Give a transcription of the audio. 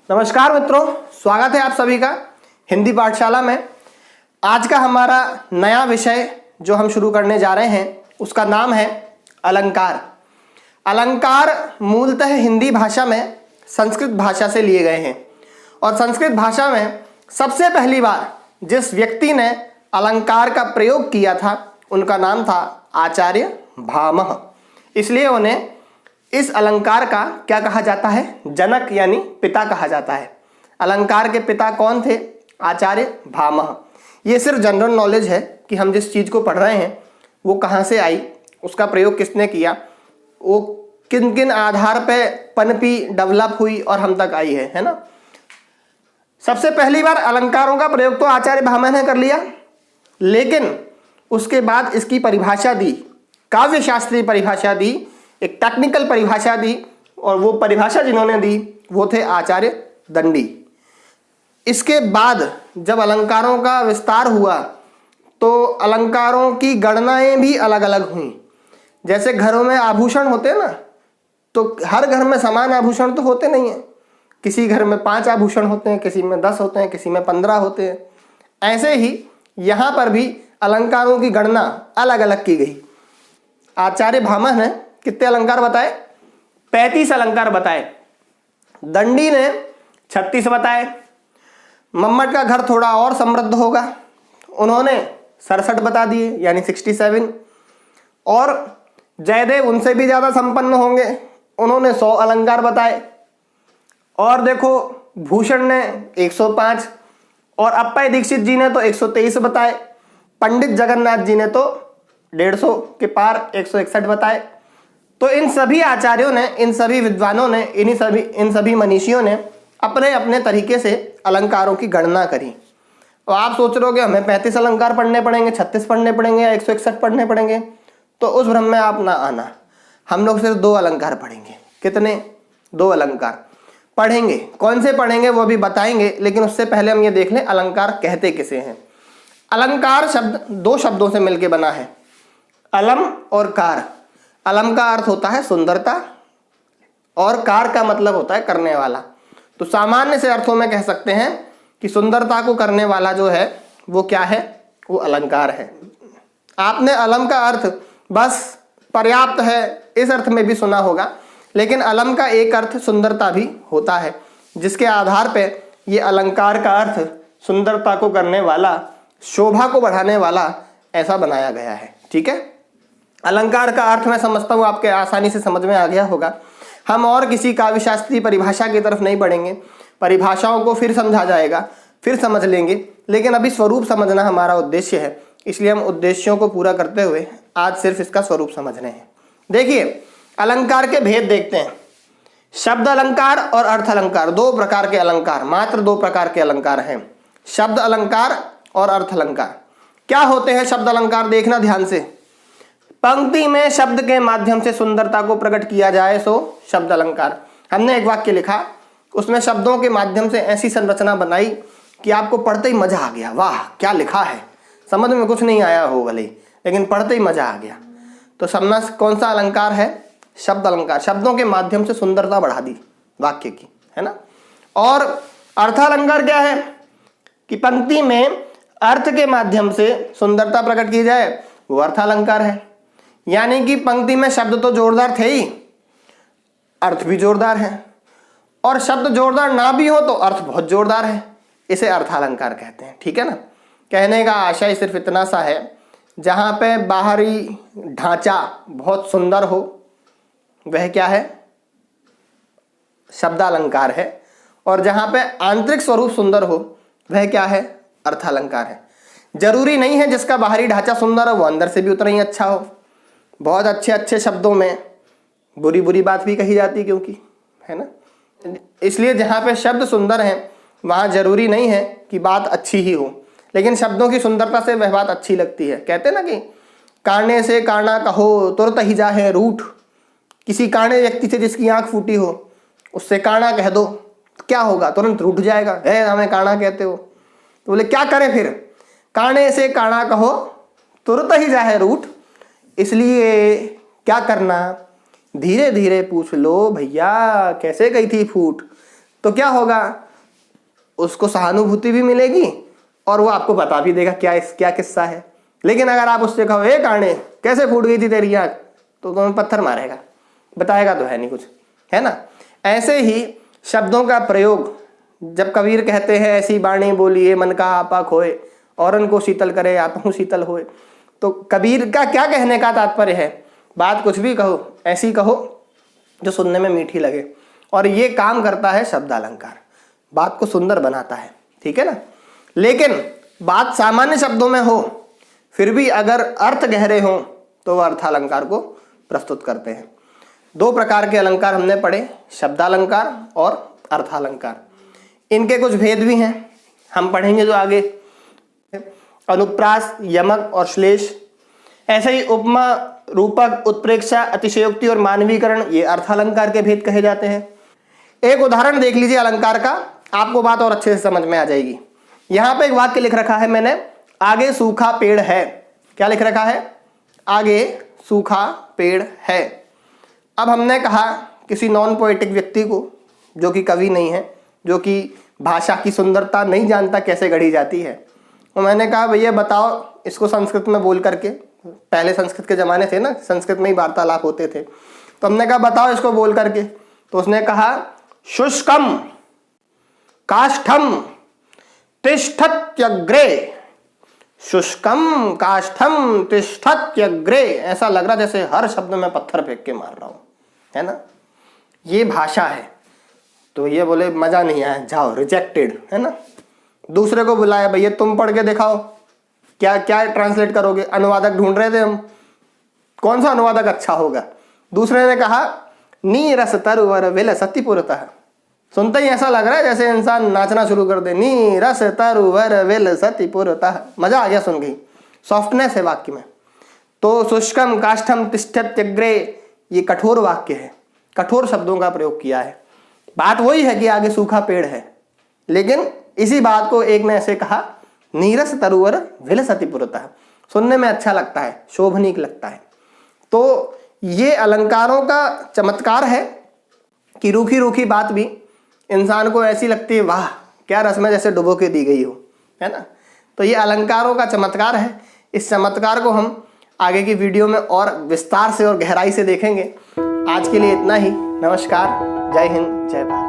नमस्कार मित्रों, स्वागत है आप सभी का हिंदी पाठशाला में। आज का हमारा नया विषय जो हम शुरू करने जा रहे हैं उसका नाम है अलंकार। अलंकार मूलतः हिंदी भाषा में संस्कृत भाषा से लिए गए हैं और संस्कृत भाषा में सबसे पहली बार जिस व्यक्ति ने अलंकार का प्रयोग किया था उनका नाम था आचार्य भामह। इसलिए उन्हें इस अलंकार का क्या कहा जाता है? जनक यानी पिता कहा जाता है। अलंकार के पिता कौन थे? आचार्य भामह। ये सिर्फ जनरल नॉलेज है कि हम जिस चीज़ को पढ़ रहे हैं वो कहाँ से आई, उसका प्रयोग किसने किया, वो किन किन आधार पे पनपी, डेवलप हुई और हम तक आई है ना। सबसे पहली बार अलंकारों का प्रयोग तो आचार्य भामह ने कर लिया, लेकिन उसके बाद इसकी परिभाषा दी, काव्य शास्त्रीय परिभाषा दी, एक टेक्निकल परिभाषा दी, और वो परिभाषा जिन्होंने दी वो थे आचार्य दंडी। इसके बाद जब अलंकारों का विस्तार हुआ तो अलंकारों की गणनाएं भी अलग अलग हुई। जैसे घरों में आभूषण होते हैं ना, तो हर घर में समान आभूषण तो होते नहीं हैं। किसी घर में 5 आभूषण होते हैं, किसी में 10 होते हैं, किसी में 15 होते हैं। ऐसे ही यहाँ पर भी अलंकारों की गणना अलग अलग की गई। आचार्य भामह ने कितने अलंकार बताए? 35 अलंकार बताए। दंडी ने 36 बताए। मम्मट का घर थोड़ा और समृद्ध होगा, उन्होंने 67 बता दिए यानी 67। और जयदेव उनसे भी ज़्यादा संपन्न होंगे, उन्होंने 100 अलंकार बताए। और देखो भूषण ने 105 और अप्पय दीक्षित जी ने तो 123 बताए। पंडित जगन्नाथ जी ने तो 150 के पार 161 बताए। तो इन सभी आचार्यों ने, इन सभी विद्वानों ने, इन सभी मनीषियों ने अपने अपने तरीके से अलंकारों की गणना करी। और आप सोच रहे हो कि हमें 35 अलंकार पढ़ने पड़ेंगे, 36 पढ़ने पड़ेंगे या 161 पढ़ने पड़ेंगे, तो उस भ्रम में आप ना आना। हम लोग सिर्फ 2 अलंकार पढ़ेंगे। कितने? 2 अलंकार पढ़ेंगे। कौन से पढ़ेंगे वो भी बताएंगे, लेकिन उससे पहले हम ये देख लें अलंकार कहते किसे हैं। अलंकार शब्द 2 शब्दों से मिलकर बना है, अलम और कार। अलम का अर्थ होता है सुंदरता और कार का मतलब होता है करने वाला। तो सामान्य से अर्थों में कह सकते हैं कि सुंदरता को करने वाला जो है वो क्या है? वो अलंकार है। आपने अलम का अर्थ बस पर्याप्त है इस अर्थ में भी सुना होगा, लेकिन अलम का एक अर्थ सुंदरता भी होता है, जिसके आधार पे ये अलंकार का अर्थ सुंदरता को करने वाला, शोभा को बढ़ाने वाला ऐसा बनाया गया है। ठीक है, अलंकार का अर्थ मैं समझता हूँ आपके आसानी से समझ में आ गया होगा। हम और किसी काव्य शास्त्रीय परिभाषा की तरफ नहीं बढ़ेंगे, परिभाषाओं को फिर समझा जाएगा, फिर समझ लेंगे, लेकिन अभी स्वरूप समझना हमारा उद्देश्य है। इसलिए हम उद्देश्यों को पूरा करते हुए आज सिर्फ इसका स्वरूप समझ रहे हैं। देखिए, अलंकार के भेद देखते हैं। शब्द अलंकार और अर्थ अलंकार, 2 प्रकार के अलंकार, मात्र 2 प्रकार के अलंकार हैं, शब्द अलंकार और अर्थ अलंकार। क्या होते हैं शब्द अलंकार? देखना ध्यान से। पंक्ति में शब्द के माध्यम से सुंदरता को प्रकट किया जाए सो शब्द अलंकार। हमने एक वाक्य लिखा, उसमें शब्दों के माध्यम से ऐसी संरचना बनाई कि आपको पढ़ते ही मजा आ गया, वाह क्या लिखा है। समझ में कुछ नहीं आया हो भले, लेकिन पढ़ते ही मजा आ गया। तो समझना कौन सा अलंकार है? शब्द अलंकार। शब्दों के माध्यम से सुंदरता बढ़ा दी वाक्य की, है ना। और अर्थालंकार क्या है? कि पंक्ति में अर्थ के माध्यम से सुंदरता प्रकट की जाए, वो अर्थालंकार है। यानी कि पंक्ति में शब्द तो जोरदार थे ही, अर्थ भी जोरदार है, और शब्द जोरदार ना भी हो तो अर्थ बहुत जोरदार है, इसे अर्थालंकार कहते हैं। ठीक है ना। कहने का आशय सिर्फ इतना सा है, जहाँ पे बाहरी ढांचा बहुत सुंदर हो वह क्या है? शब्दालंकार है, और जहाँ पे आंतरिक स्वरूप सुंदर हो वह क्या है? अर्थालंकार है। जरूरी नहीं है जिसका बाहरी ढांचा सुंदर हो वो अंदर से भी उतना ही अच्छा हो। बहुत अच्छे अच्छे शब्दों में बुरी बुरी बात भी कही जाती, क्योंकि है ना। इसलिए जहाँ पे शब्द सुंदर हैं वहाँ जरूरी नहीं है कि बात अच्छी ही हो, लेकिन शब्दों की सुंदरता से वह बात अच्छी लगती है। कहते ना कि काने से काना कहो तुरंत ही जाहे रूठ। किसी काने व्यक्ति से जिसकी आंख फूटी हो उससे काना कह दो, क्या होगा? तुरंत रूठ जाएगा, है हमें काना कहते हो। तो बोले क्या करें फिर? काने से काना कहो तुरंत ही जाहे रूठ। इसलिए क्या करना? धीरे धीरे पूछ लो, भैया कैसे गई थी फूट, तो क्या होगा, उसको सहानुभूति भी मिलेगी और वो आपको बता भी देगा क्या किस्सा है। लेकिन अगर आप उससे कहो ए काने कैसे फूट गई थी तेरी आँख, तो तुम्हें पत्थर मारेगा, बताएगा तो है नहीं कुछ, है ना। ऐसे ही शब्दों का प्रयोग, जब कबीर कहते हैं ऐसी बाणी बोलिए मन का आपा खोए, औरन को शीतल करे आपहु शीतल होए, तो कबीर का क्या कहने का तात्पर्य है, बात कुछ भी कहो ऐसी कहो जो सुनने में मीठी लगे। और ये काम करता है शब्द अलंकार, बात को सुंदर बनाता है, ठीक है ना। लेकिन बात सामान्य शब्दों में हो फिर भी अगर अर्थ गहरे हों तो वह अर्थालंकार को प्रस्तुत करते हैं। दो प्रकार के अलंकार हमने पढ़े, शब्दालंकार और अर्थालंकार। इनके कुछ भेद भी हैं, हम पढ़ेंगे जो आगे। अनुप्रास, यमक और श्लेष, ऐसे ही उपमा, रूपक, उत्प्रेक्षा, अतिशयोक्ति और मानवीकरण, ये अर्थालंकार के भेद कहे जाते हैं। एक उदाहरण देख लीजिए अलंकार का, आपको बात और अच्छे से समझ में आ जाएगी। यहां पे एक वाक्य लिख रखा है मैंने, आगे सूखा पेड़ है। क्या लिख रखा है, आगे सूखा पेड़ है। अब हमने कहा किसी नॉन पोएटिक व्यक्ति को, जो कि कवि नहीं है, जो कि भाषा की सुंदरता नहीं जानता कैसे गढ़ी जाती है, तो मैंने कहा भैया बताओ इसको संस्कृत में बोल करके, पहले संस्कृत के ज़माने थे ना, संस्कृत में ही वार्तालाप होते थे, तो हमने कहा बताओ इसको बोल करके, तो उसने कहा शुष्कम काष्ठम तिष्ठत्यग्रे, शुष्कम काष्ठम तिष्ठत्यग्रे, ऐसा लग रहा जैसे हर शब्द में पत्थर फेंक के मार रहा हूं, है ना। ये भाषा है। तो ये बोले मजा नहीं आया, जाओ रिजेक्टेड, है ना। दूसरे को बुलाया, भैया तुम पढ़ के दिखाओ, क्या क्या ट्रांसलेट करोगे। अनुवादक ढूंढ रहे थे हम, कौन सा अनुवादक अच्छा होगा। दूसरे ने कहा नीरस तरुवर विलसति पुरतः, सुनते ही ऐसा लग रहा है जैसे इंसान नाचना शुरू कर दे, नीरस तरुवर विलसति पुरतः, मजा आ गया सुन गई, सॉफ्टनेस है वाक्य में। तो शुष्कम काष्ठम तिष्ठत्यग्रे, ये कठोर वाक्य है, कठोर शब्दों का प्रयोग किया है। बात वही है कि आगे सूखा पेड़ है, लेकिन इसी बात को एक ने ऐसे कहा नीरस तरुवर विलसति पुरतः, सुनने में अच्छा लगता है, शोभनीक लगता है। तो ये अलंकारों का चमत्कार है कि रूखी रूखी बात भी इंसान को ऐसी लगती है वाह क्या रस में जैसे डुबो के दी गई हो, है ना। तो ये अलंकारों का चमत्कार है। इस चमत्कार को हम आगे की वीडियो में और विस्तार से और गहराई से देखेंगे। आज के लिए इतना ही। नमस्कार, जय हिंद, जय भारत।